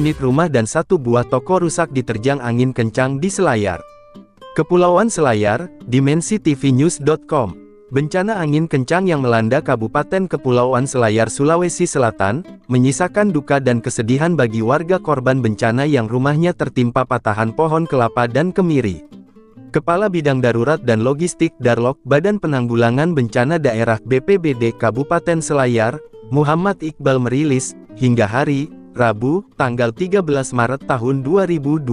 unit rumah dan 1 buah toko rusak diterjang angin kencang di Selayar. Kepulauan Selayar, dimensitv-news.com. Bencana angin kencang yang melanda Kabupaten Kepulauan Selayar, Sulawesi Selatan, menyisakan duka dan kesedihan bagi warga korban bencana yang rumahnya tertimpa patahan pohon kelapa dan kemiri. Kepala Bidang Darurat dan Logistik Darlok Badan Penanggulangan Bencana Daerah BPBD Kabupaten Selayar, Muhammad Iqbal merilis, hingga hari Rabu, tanggal 13 Maret tahun 2024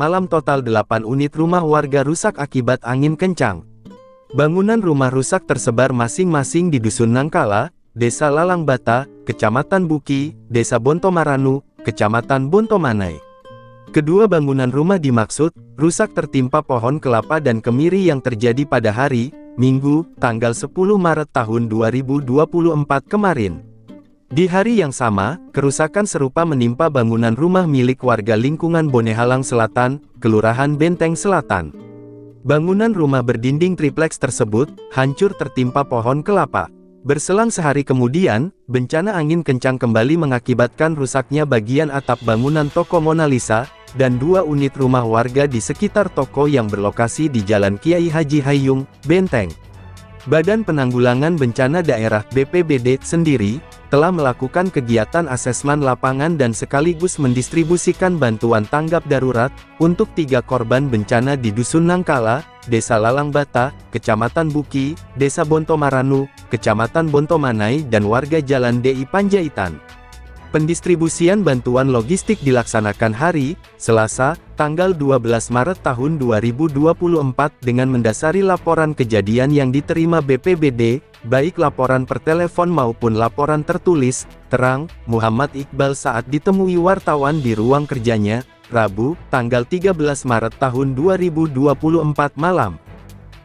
malam total 8 unit rumah warga rusak akibat angin kencang. Bangunan rumah rusak tersebar masing-masing di Dusun Nangkala, Desa Lalangbata, Kecamatan Buki, Desa Bontomaranu, Kecamatan Bontomanai. Kedua bangunan rumah dimaksud, rusak tertimpa pohon kelapa dan kemiri yang terjadi pada hari, Minggu, tanggal 10 Maret tahun 2024 kemarin. Di hari yang sama, kerusakan serupa menimpa bangunan rumah milik warga lingkungan Bonehalang Selatan, Kelurahan Benteng Selatan. Bangunan rumah berdinding tripleks tersebut, hancur tertimpa pohon kelapa. Berselang sehari kemudian, bencana angin kencang kembali mengakibatkan rusaknya bagian atap bangunan toko Mona Lisa, dan 2 unit rumah warga di sekitar toko yang berlokasi di Jalan Kiai Haji Hayung, Benteng. Badan Penanggulangan Bencana Daerah BPBD sendiri, telah melakukan kegiatan asesmen lapangan dan sekaligus mendistribusikan bantuan tanggap darurat, untuk 3 korban bencana di Dusun Nangkala, Desa Lalangbata, Kecamatan Buki, Desa Bontomaranu, Kecamatan Bontomanai dan warga Jalan DI Panjaitan. Pendistribusian bantuan logistik dilaksanakan hari, Selasa, tanggal 12 Maret tahun 2024 dengan mendasari laporan kejadian yang diterima BPBD, baik laporan per telepon maupun laporan tertulis, terang Muhammad Iqbal saat ditemui wartawan di ruang kerjanya, Rabu, tanggal 13 Maret tahun 2024 malam.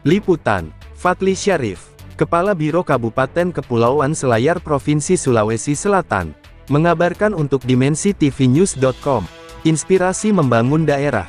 Liputan, Fadli Syarif, Kepala Biro Kabupaten Kepulauan Selayar Provinsi Sulawesi Selatan, mengabarkan untuk dimensitv-news.com. Inspirasi membangun daerah.